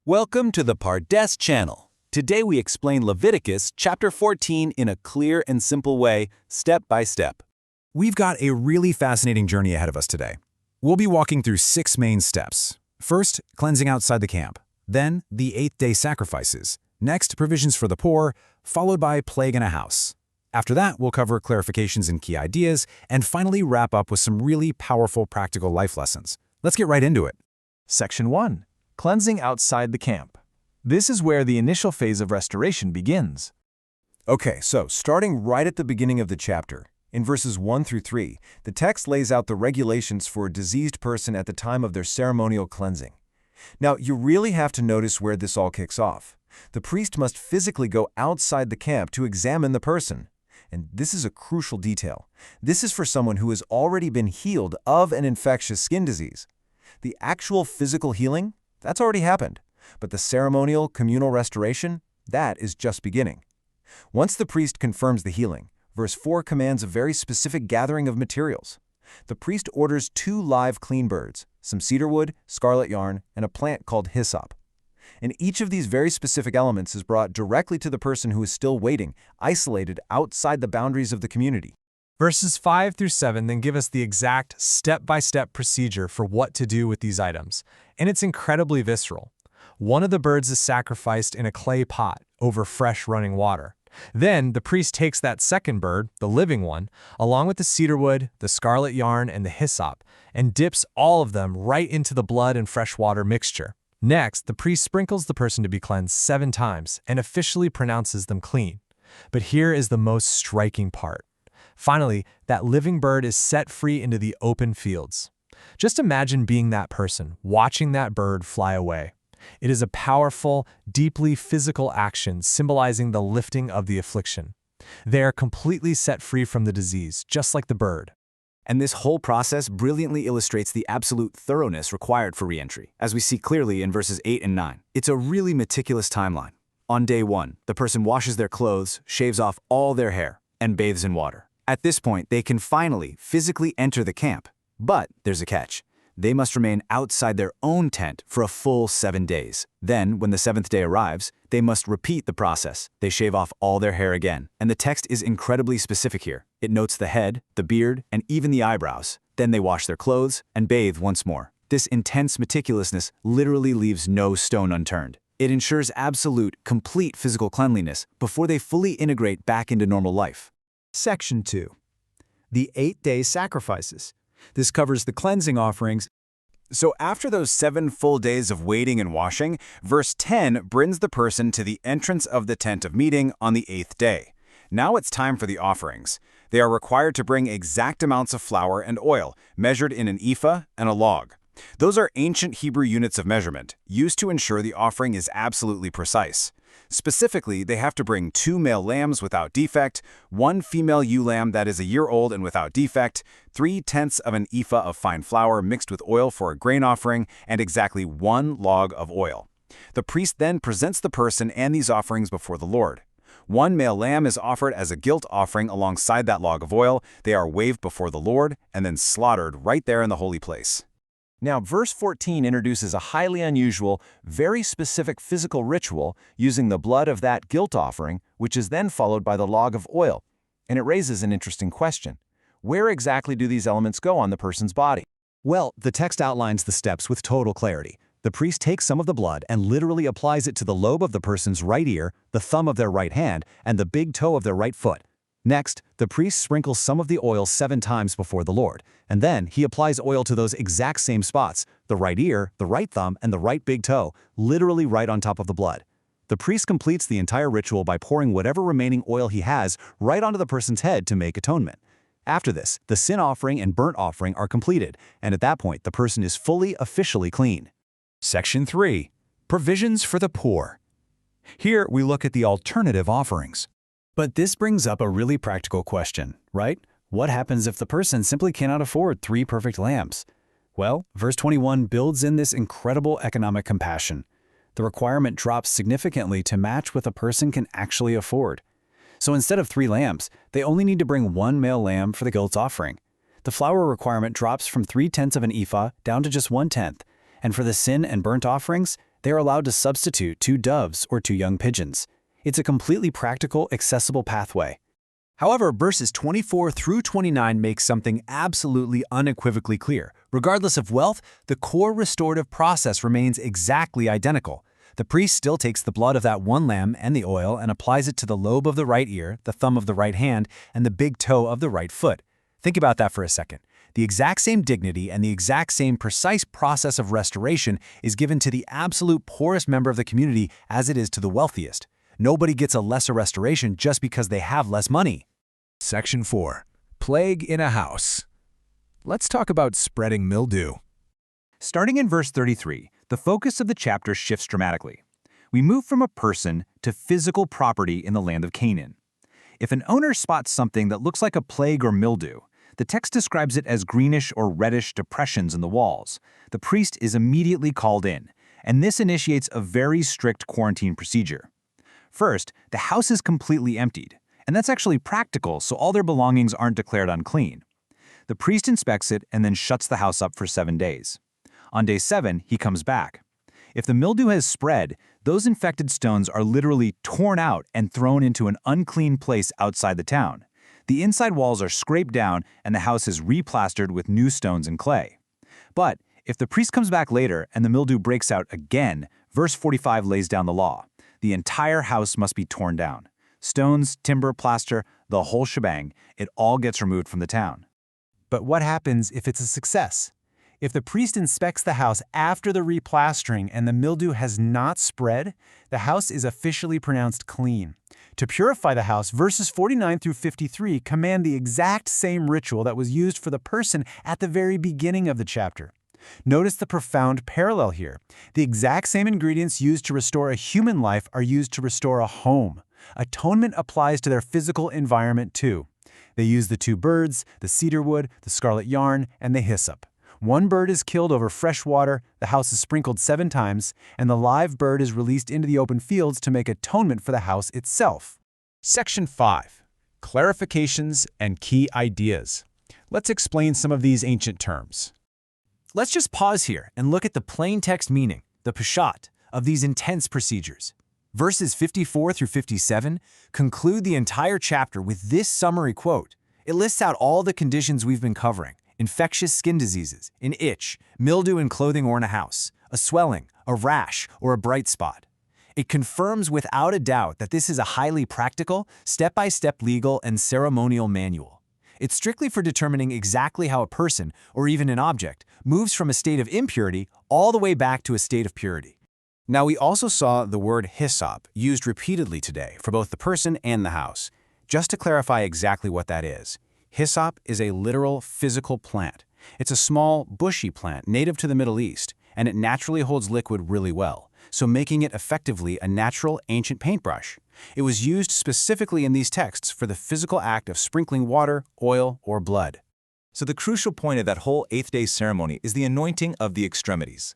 Welcome to the Pardes channel. Today we explain Leviticus chapter 14 in a clear and simple way, step by step. We've got a really fascinating journey ahead of us today. We'll be walking through 6 main steps. First, cleansing outside the camp. Then, the 8th-day sacrifices. Next, provisions for the poor, followed by plague in a house. After that, we'll cover clarifications and key ideas, and finally wrap up with some really powerful practical life lessons. Let's get right into it. Section 1. Cleansing outside the camp. This is where the initial phase of restoration begins. Okay, so starting right at the beginning of the chapter, in verses 1 through 3, the text lays out the regulations for a diseased person at the time of their ceremonial cleansing. Now, you really have to notice where this all kicks off. The priest must physically go outside the camp to examine the person. And this is a crucial detail. This is for someone who has already been healed of an infectious skin disease. The actual physical healing, that's already happened. But the ceremonial, communal restoration, that is just beginning. Once the priest confirms the healing, verse 4 commands a very specific gathering of materials. The priest orders 2 live clean birds, some cedarwood, scarlet yarn, and a plant called hyssop. And each of these very specific elements is brought directly to the person who is still waiting, isolated outside the boundaries of the community. Verses 5 through 7 then give us the exact step-by-step procedure for what to do with these items, and it's incredibly visceral. One of the birds is sacrificed in a clay pot over fresh running water. Then the priest takes that second bird, the living one, along with the cedarwood, the scarlet yarn, and the hyssop, and dips all of them right into the blood and fresh water mixture. Next, the priest sprinkles the person to be cleansed 7 times and officially pronounces them clean. But here is the most striking part. Finally, that living bird is set free into the open fields. Just imagine being that person, watching that bird fly away. It is a powerful, deeply physical action symbolizing the lifting of the affliction. They are completely set free from the disease, just like the bird. And this whole process brilliantly illustrates the absolute thoroughness required for re-entry, as we see clearly in verses 8 and 9. It's a really meticulous timeline. On day 1, the person washes their clothes, shaves off all their hair, and bathes in water. At this point, they can finally physically enter the camp. But there's a catch. They must remain outside their own tent for a full 7 days. Then, when the 7th day arrives, they must repeat the process. They shave off all their hair again. And the text is incredibly specific here. It notes the head, the beard, and even the eyebrows. Then they wash their clothes and bathe once more. This intense meticulousness literally leaves no stone unturned. It ensures absolute, complete physical cleanliness before they fully integrate back into normal life. Section 2. The 8-day sacrifices. This covers the cleansing offerings. So after those 7 full days of waiting and washing, verse 10 brings the person to the entrance of the tent of meeting on the 8th day. Now it's time for the offerings. They are required to bring exact amounts of flour and oil, measured in an ephah and a log. Those are ancient Hebrew units of measurement, used to ensure the offering is absolutely precise. Specifically, they have to bring 2 male lambs without defect, 1 female ewe lamb that is a year old and without defect, 3/10 of an ephah of fine flour mixed with oil for a grain offering, and exactly 1 log of oil. The priest then presents the person and these offerings before the Lord. 1 male lamb is offered as a guilt offering alongside that log of oil. They are waved before the Lord and then slaughtered right there in the holy place. Now, verse 14 introduces a highly unusual, very specific physical ritual using the blood of that guilt offering, which is then followed by the log of oil. And it raises an interesting question. Where exactly do these elements go on the person's body? Well, the text outlines the steps with total clarity. The priest takes some of the blood and literally applies it to the lobe of the person's right ear, the thumb of their right hand, and the big toe of their right foot. Next, the priest sprinkles some of the oil 7 times before the Lord, and then he applies oil to those exact same spots, the right ear, the right thumb, and the right big toe, literally right on top of the blood. The priest completes the entire ritual by pouring whatever remaining oil he has right onto the person's head to make atonement. After this, the sin offering and burnt offering are completed, and at that point, the person is fully, officially clean. Section 3. Provisions for the poor. Here we look at the alternative offerings. But this brings up a really practical question, right? What happens if the person simply cannot afford 3 perfect lambs? Well, verse 21 builds in this incredible economic compassion. The requirement drops significantly to match what a person can actually afford. So instead of 3 lambs, they only need to bring 1 male lamb for the guilt offering. The flour requirement drops from 3/10 of an ephah down to just 1/10, and for the sin and burnt offerings, They are allowed to substitute 2 doves or 2 young pigeons. It's a completely practical, accessible pathway. However, verses 24 through 29 make something absolutely unequivocally clear. Regardless of wealth, the core restorative process remains exactly identical. The priest still takes the blood of that one lamb and the oil and applies it to the lobe of the right ear, the thumb of the right hand, and the big toe of the right foot. Think about that for a second. The exact same dignity and the exact same precise process of restoration is given to the absolute poorest member of the community as it is to the wealthiest. Nobody gets a lesser restoration just because they have less money. Section 4. Plague in a house. Let's talk about spreading mildew. Starting in verse 33, the focus of the chapter shifts dramatically. We move from a person to physical property in the land of Canaan. If an owner spots something that looks like a plague or mildew, the text describes it as greenish or reddish depressions in the walls. The priest is immediately called in, and this initiates a very strict quarantine procedure. First, the house is completely emptied, and that's actually practical, so all their belongings aren't declared unclean. The priest inspects it and then shuts the house up for 7 days. On day 7, he comes back. If the mildew has spread, those infected stones are literally torn out and thrown into an unclean place outside the town. The inside walls are scraped down and the house is replastered with new stones and clay. But if the priest comes back later and the mildew breaks out again, verse 45 lays down the law. The entire house must be torn down. Stones, timber, plaster, the whole shebang, it all gets removed from the town. But what happens if it's a success? If the priest inspects the house after the replastering and the mildew has not spread, the house is officially pronounced clean. To purify the house, verses 49 through 53 command the exact same ritual that was used for the person at the very beginning of the chapter. Notice the profound parallel here. The exact same ingredients used to restore a human life are used to restore a home. Atonement applies to their physical environment too. They use the 2 birds, the cedarwood, the scarlet yarn, and the hyssop. 1 bird is killed over fresh water, the house is sprinkled 7 times, and the live bird is released into the open fields to make atonement for the house itself. Section 5. Clarifications and key ideas. Let's explain some of these ancient terms. Let's just pause here and look at the plain text meaning, the peshat, of these intense procedures. Verses 54 through 57 conclude the entire chapter with this summary quote. It lists out all the conditions we've been covering: infectious skin diseases, an itch, mildew in clothing or in a house, a swelling, a rash, or a bright spot. It confirms without a doubt that this is a highly practical, step-by-step legal and ceremonial manual. It's strictly for determining exactly how a person, or even an object, moves from a state of impurity all the way back to a state of purity. Now, we also saw the word hyssop used repeatedly today for both the person and the house. Just to clarify exactly what that is, hyssop is a literal physical plant. It's a small, bushy plant native to the Middle East, and it naturally holds liquid really well, so making it effectively a natural ancient paintbrush. It was used specifically in these texts for the physical act of sprinkling water, oil, or blood. So the crucial point of that whole 8th-day ceremony is the anointing of the extremities.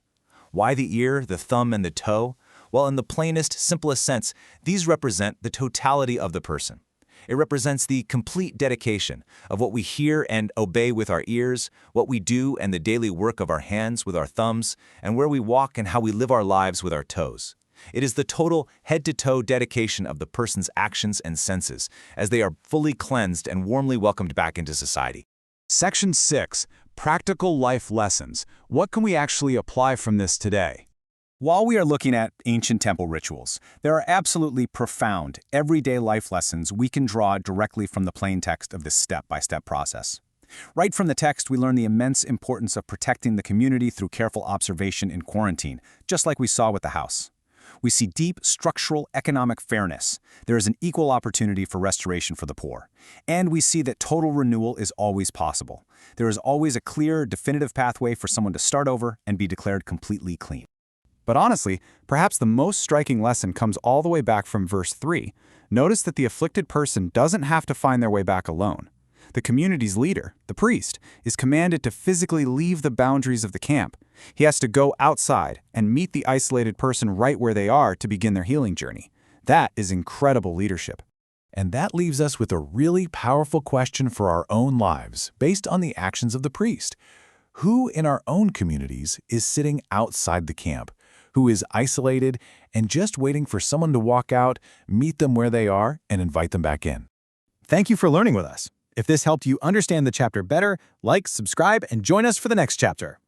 Why the ear, the thumb, and the toe? Well, in the plainest, simplest sense, these represent the totality of the person. It represents the complete dedication of what we hear and obey with our ears, what we do and the daily work of our hands with our thumbs, and where we walk and how we live our lives with our toes. It is the total head-to-toe dedication of the person's actions and senses as they are fully cleansed and warmly welcomed back into society. Section 6. Practical life lessons. What can we actually apply from this today? While we are looking at ancient temple rituals, there are absolutely profound, everyday life lessons we can draw directly from the plain text of this step-by-step process. Right from the text, we learn the immense importance of protecting the community through careful observation in quarantine, just like we saw with the house. We see deep structural economic fairness. There is an equal opportunity for restoration for the poor. And we see that total renewal is always possible. There is always a clear, definitive pathway for someone to start over and be declared completely clean. But honestly, perhaps the most striking lesson comes all the way back from verse 3. Notice that the afflicted person doesn't have to find their way back alone. The community's leader, the priest, is commanded to physically leave the boundaries of the camp. He has to go outside and meet the isolated person right where they are to begin their healing journey. That is incredible leadership. And that leaves us with a really powerful question for our own lives, based on the actions of the priest. Who in our own communities is sitting outside the camp? who is isolated and just waiting for someone to walk out, meet them where they are, and invite them back in. Thank you for learning with us. If this helped you understand the chapter better, like, subscribe, and join us for the next chapter.